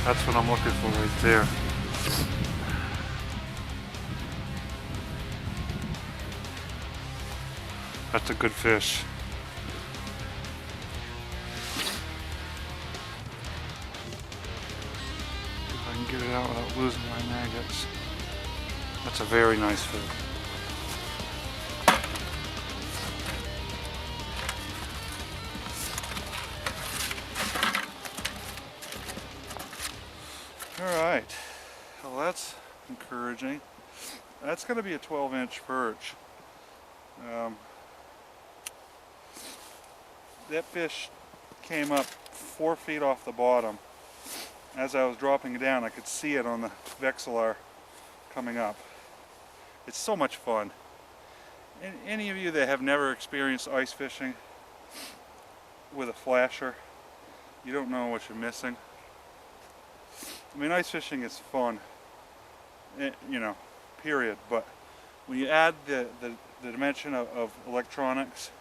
That's what I'm looking for right there. That's a good fish. If I can get it out without losing my maggots. That's a very nice fish. Alright, well that's encouraging. That's going to be a 12-inch perch. That fish came up 4 feet off the bottom. As I was dropping it down, I could see it on the Vexilar coming up. It's so much fun. Any of you that have never experienced ice fishing with a flasher, you don't know what you're missing. I mean, ice fishing is fun, you know, period. But when you add the dimension of electronics,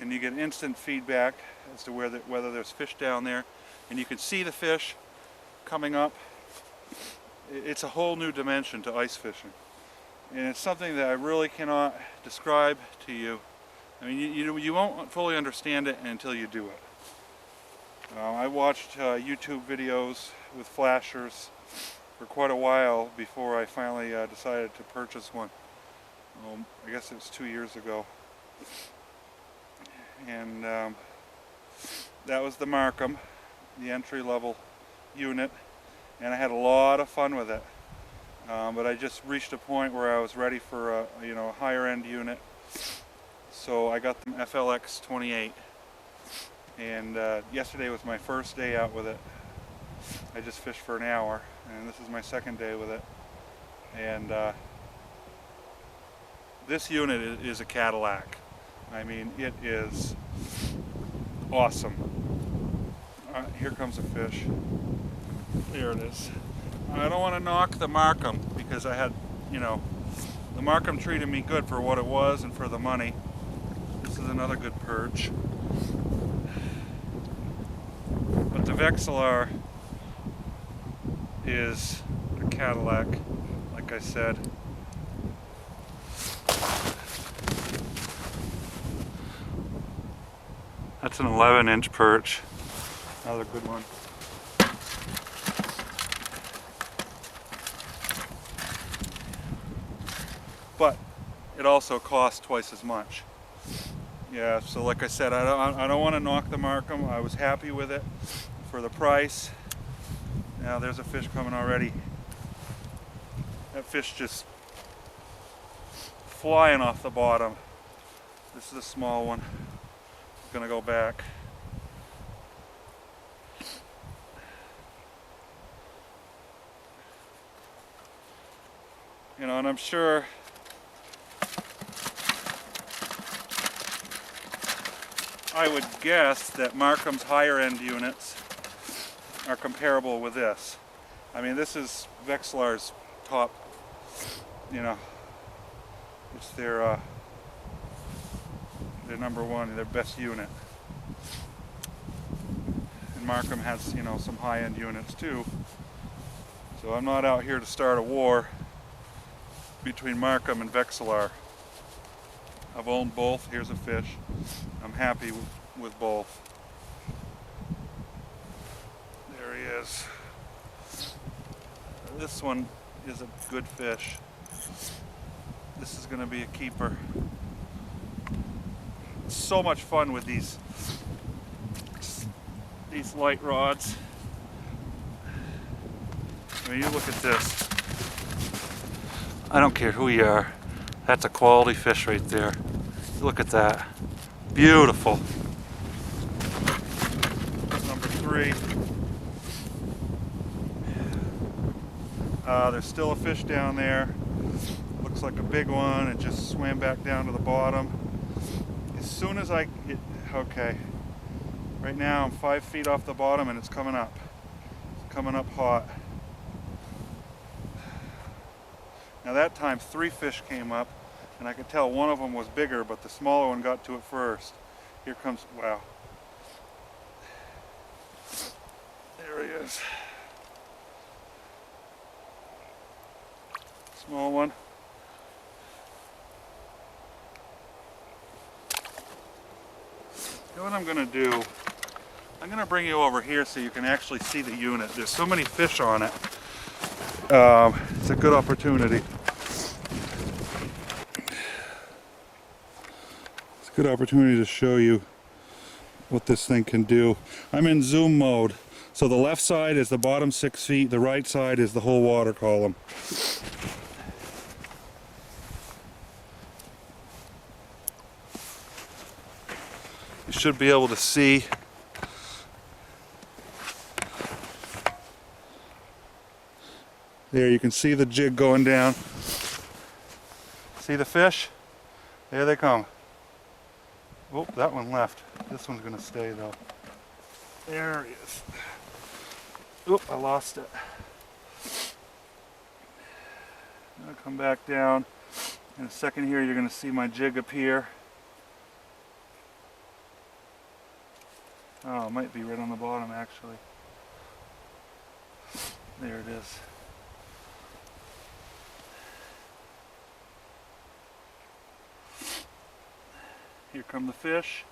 and you get instant feedback as to whether there's fish down there, and you can see the fish coming up, it's a whole new dimension to ice fishing. And it's something that I really cannot describe to you. I mean, you won't fully understand it until you do it. I watched YouTube videos with flashers for quite a while before I finally decided to purchase one. I guess it was 2 years ago. And that was the Markham, the entry-level unit, and I had a lot of fun with it. But I just reached a point where I was ready for a higher-end unit, so I got the FLX 28. And yesterday was my first day out with it. I just fished for an hour, and this is my second day with it. And this unit is a Cadillac. I mean, it is awesome. Here comes a fish. There it is. I don't want to knock the Markham because I had, the Markham treated me good for what it was and for the money. This is another good perch. But the Vexilar is a Cadillac, like I said. That's an 11-inch perch. Another good one. But it also costs twice as much. Yeah, so like I said, I don't want to knock the Markham. I was happy with it for the price. Now there's a fish coming already. That fish just flying off the bottom. This is a small one. Gonna go back. And I'm sure I would guess that Markham's higher end units are comparable with this. I mean, this is Vexilar's top, it's their number one, their best unit. And Markham has, some high-end units too. So I'm not out here to start a war between Markham and Vexilar. I've owned both. Here's a fish. I'm happy with both. There he is. This one is a good fish. This is going to be a keeper. So much fun with these light rods. I mean, you look at this. I don't care who you are. That's a quality fish right there. Look at that. Beautiful. Number 3. There's still a fish down there. Looks like a big one. It just swam back down to the bottom. As soon as I get, okay, right now I'm 5 feet off the bottom and it's coming up. It's coming up hot. Now that time 3 fish came up and I could tell one of them was bigger, but the smaller one got to it first. Here comes, wow. There he is. Small one. You know what I'm going to do? I'm going to bring you over here so you can actually see the unit. There's so many fish on it. It's a good opportunity. It's a good opportunity to show you what this thing can do. I'm in zoom mode. So the left side is the bottom 6 feet, the right side is the whole water column. You should be able to see. There, you can see the jig going down. See the fish? There they come. Oh, that one left. This one's going to stay though. There he is. Oh, I lost it. I'm going to come back down. In a second here, you're going to see my jig appear. Oh, it might be right on the bottom actually. There it is. Here come the fish.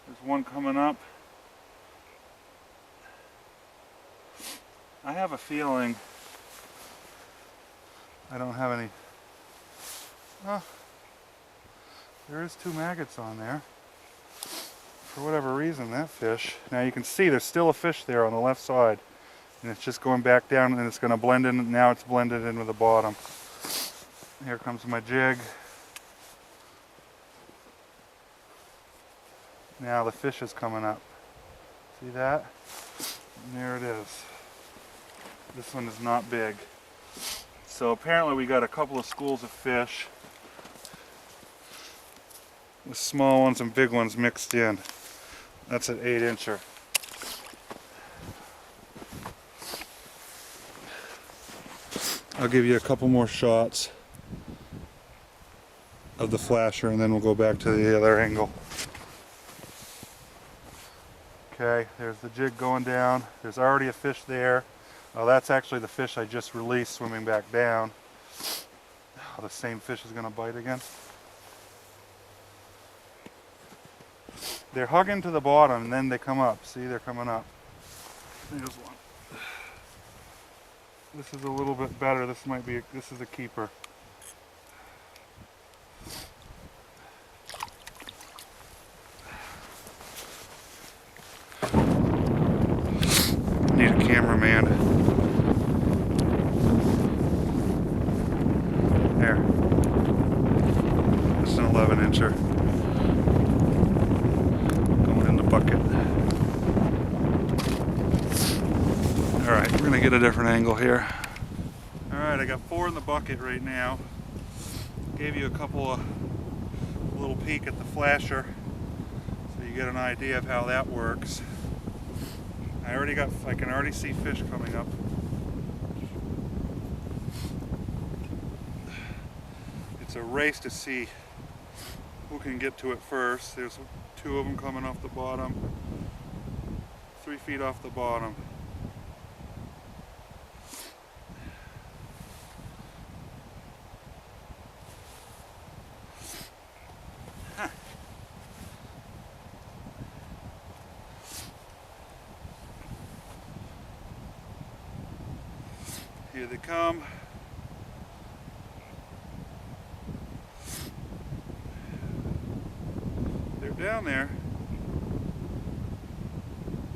There's one coming up. I have a feeling I don't have any. Oh, there is 2 maggots on there. For whatever reason, that fish. Now you can see there's still a fish there on the left side. And it's just going back down and it's going to blend in. Now it's blended in with the bottom. Here comes my jig. Now the fish is coming up. See that? And there it is. This one is not big. So apparently we got a couple of schools of fish with small ones and big ones mixed in. That's an 8-incher. I'll give you a couple more shots of the flasher and then we'll go back to the other angle. Okay, there's the jig going down. There's already a fish there. Oh, that's actually the fish I just released swimming back down. Oh, the same fish is going to bite again. They're hugging to the bottom and then they come up. See, they're coming up. There's one. This is a little bit better. This is a keeper. Need a cameraman. There. This is an 11-incher. Going in the bucket. Alright, we're going to get a different angle here. Alright, I got 4 in the bucket right now. Gave you a couple of little peek at the flasher so you get an idea of how that works. I can already see fish coming up. It's a race to see who can get to it first. There's 2 of them coming off the bottom, 3 feet off the bottom. Here they come. They're down there.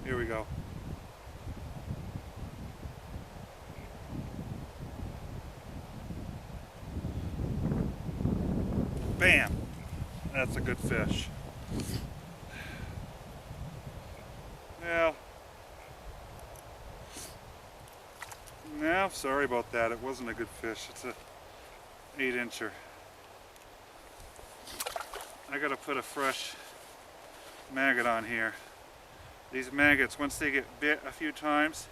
Here we go. Bam! That's a good fish. Well, no, sorry about that. It wasn't a good fish. It's a 8-incher. I gotta put a fresh maggot on here. These maggots, once they get bit a few times,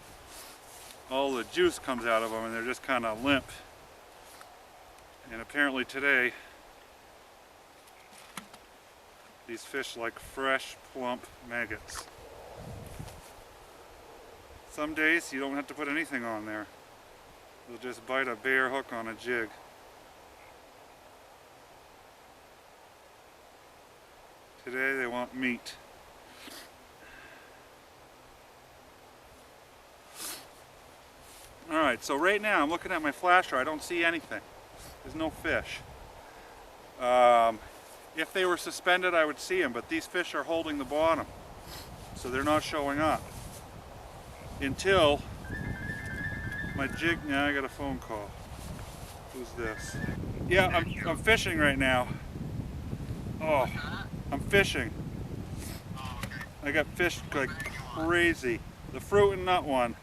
all the juice comes out of them and they're just kind of limp. And apparently today, these fish like fresh, plump maggots. Some days you don't have to put anything on there. They'll just bite a bare hook on a jig. Today they want meat. Alright, so right now I'm looking at my flasher. I don't see anything. There's no fish. If they were suspended I would see them, but these fish are holding the bottom. So they're not showing up. Until my jig, now I got a phone call. Who's this? Yeah, I'm fishing right now. Oh, I'm fishing. I got fish like crazy. The fruit and nut one.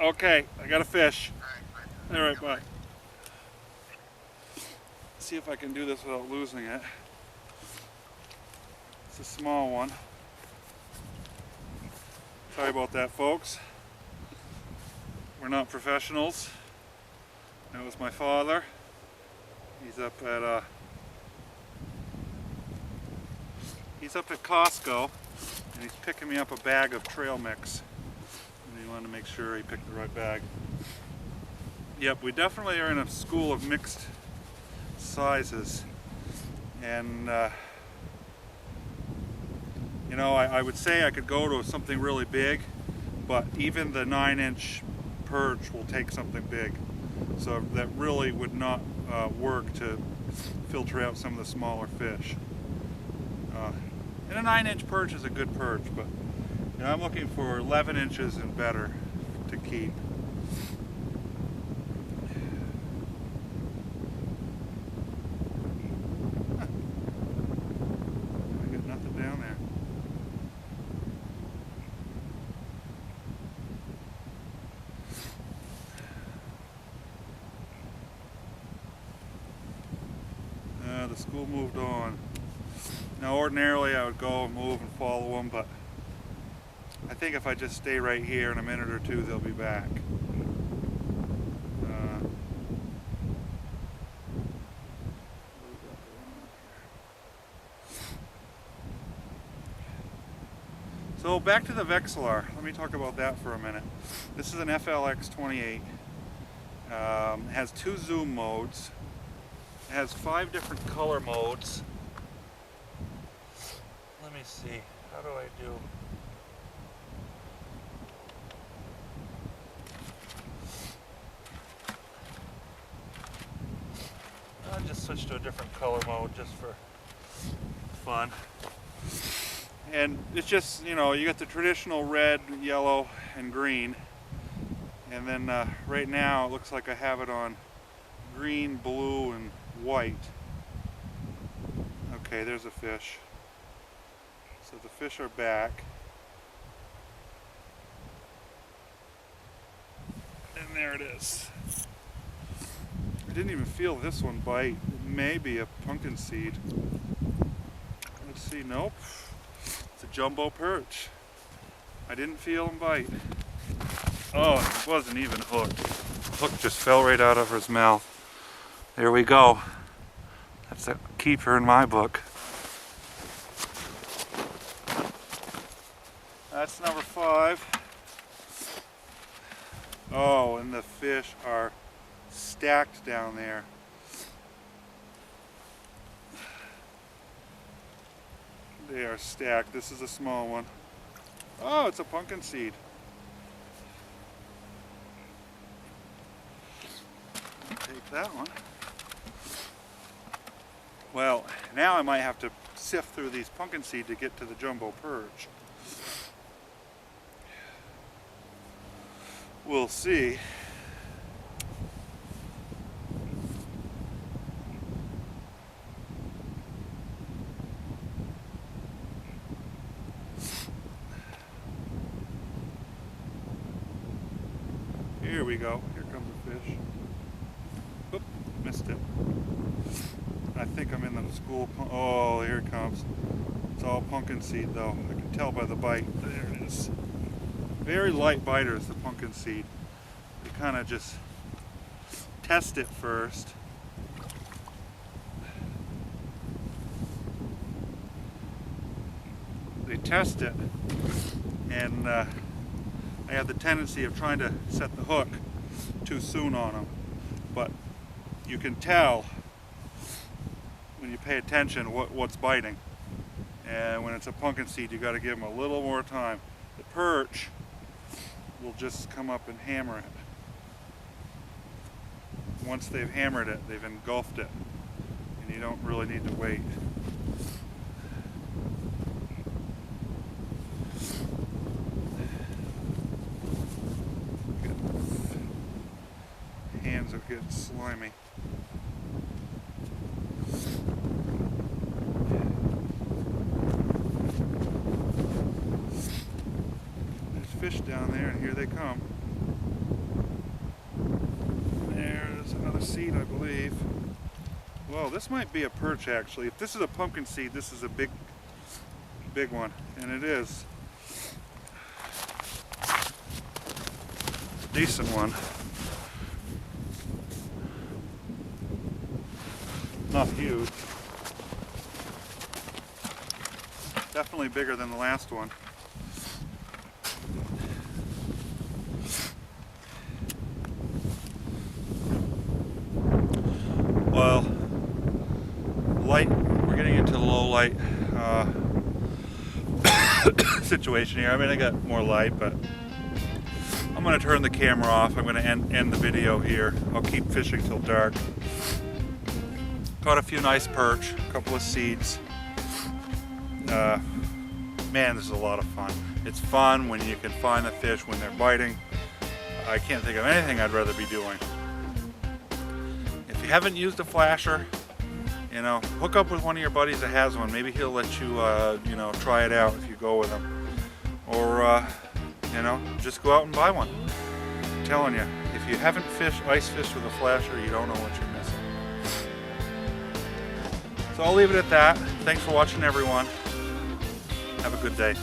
Okay, I got a fish. Alright, bye. See if I can do this without losing it. It's a small one. Sorry about that, folks. We're not professionals. That was my father. He's up at Costco, and he's picking me up a bag of trail mix. And he wanted to make sure he picked the right bag. Yep, we definitely are in a school of mixed sizes, and you know, I would say I could go to something really big, but even the 9-inch perch will take something big, so that really would not work to filter out some of the smaller fish. And a 9-inch perch is a good perch, but you know, I'm looking for 11 inches and better to keep. The school moved on. Now ordinarily I would go and move and follow them, but I think if I just stay right here in a minute or two they'll be back. So back to the Vexilar. Let me talk about that for a minute. This is an FLX 28. It has 2 zoom modes. It has 5 different color modes. Let me see, how do I do? I'll just switch to a different color mode just for fun. And it's just, you know, you got the traditional red, yellow, and green. And then right now it looks like I have it on green, blue, and white. Okay, there's a fish. So the fish are back. And there it is. I didn't even feel this one bite. It may be a pumpkin seed. Let's see, nope. It's a jumbo perch. I didn't feel him bite. Oh, it wasn't even hooked. The hook just fell right out of his mouth. There we go. That's a keeper in my book. That's number 5. Oh, and the fish are stacked down there. They are stacked. This is a small one. Oh, it's a pumpkin seed. Take that one. Well, now I might have to sift through these pumpkin seed to get to the jumbo perch. We'll see. Here we go. Here comes a fish. Oop, missed it. I think I'm in the school. Oh, here it comes. It's all pumpkin seed though. I can tell by the bite. There it is. Very light biters, the pumpkin seed. You kind of just test it first. They test it, and I have the tendency of trying to set the hook too soon on them. But you can tell when you pay attention what's biting. And when it's a pumpkin seed, you got to give them a little more time. The perch will just come up and hammer it. Once they've hammered it, they've engulfed it, and you don't really need to wait. Hands are getting slimy. Fish down there, and here they come. There's another seed, I believe. Well, this might be a perch actually. If this is a pumpkin seed, this is a big one, and it is. Decent one. Not huge. Definitely bigger than the last one. Well, light, we're getting into the low light situation here. I mean, I got more light, but I'm going to turn the camera off. I'm going to end the video here. I'll keep fishing till dark. Caught a few nice perch, a couple of seeds. Man, this is a lot of fun. It's fun when you can find the fish when they're biting. I can't think of anything I'd rather be doing. If you haven't used a flasher, you know, hook up with one of your buddies that has one. Maybe he'll let you, you know, try it out if you go with him. Or, you know, just go out and buy one. I'm telling you, if you haven't ice fished with a flasher, you don't know what you're missing. So I'll leave it at that. Thanks for watching, everyone. Have a good day.